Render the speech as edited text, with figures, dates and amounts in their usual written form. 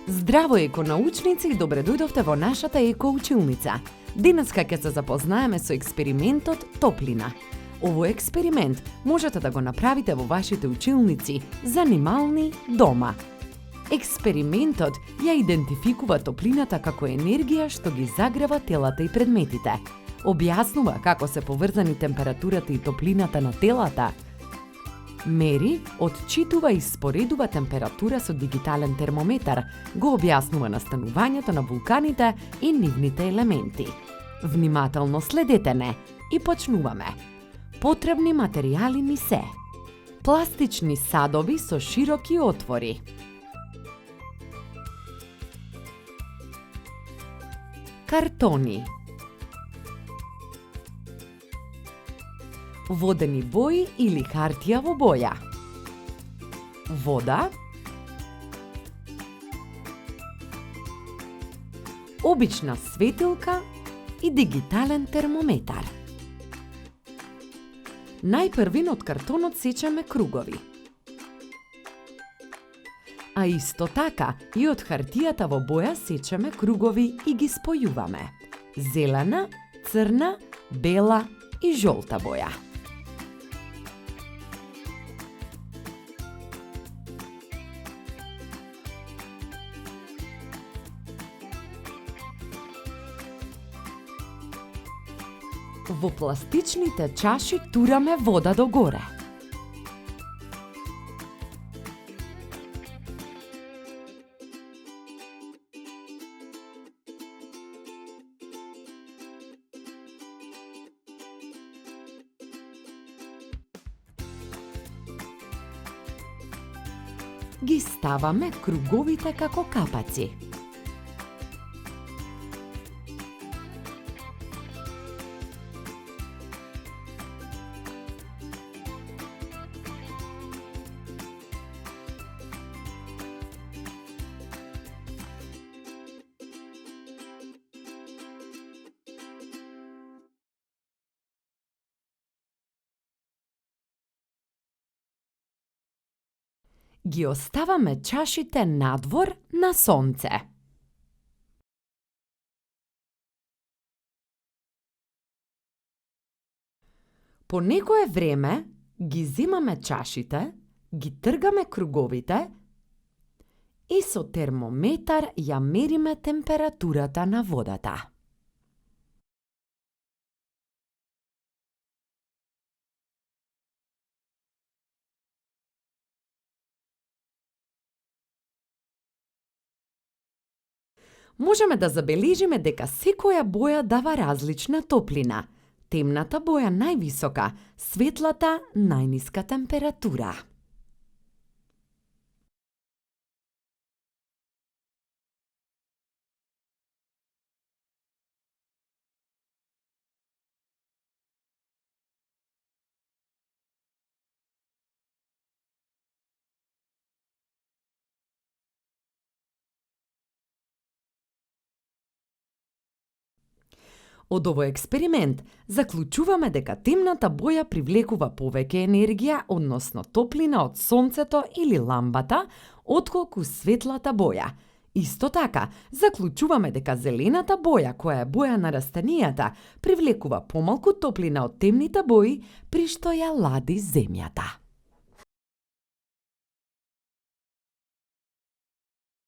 Здраво еконаучници и добре дојдовте во нашата екоучилница. Денеска ќе се запознаеме со експериментот топлина. Овој експеримент можете да го направите во вашите училници, занимални, дома. Експериментот ја идентификува топлината како енергија што ги загрева телата и предметите. Објаснува како се поврзани температурата и топлината на телата. Мери, отчитува и споредува температура со дигитален термометар, го објаснува настанувањето на вулканите и нивните елементи. Внимателно следете не и почнуваме. Потребни материјали ни се: пластични садови со широки отвори, картони, водени бои или хартија во боја, вода, обична светилка и дигитален термометар. Најпрвин од картонот сечеме кругови. А исто така и од хартијата во боја сечеме кругови и ги спојуваме: зелена, црна, бела и жолта боја. Во пластичните чаши тураме вода догоре. Ги ставаме круговите како капаци. Ги оставаме чашите надвор на сонце. По некое време ги земаме чашите, ги тргаме круговите и со термометар ја мериме температурата на водата. Можеме да забележиме дека секоја боја дава различна топлина. Темната боја највисока, светлата најниска температура. Од овој експеримент заклучуваме дека темната боја привлекува повеќе енергија, односно топлина од сонцето или ламбата, отколку светлата боја. Исто така, заклучуваме дека зелената боја, која е боја на растанијата, привлекува помалку топлина од темните бои, при што ја лади земјата.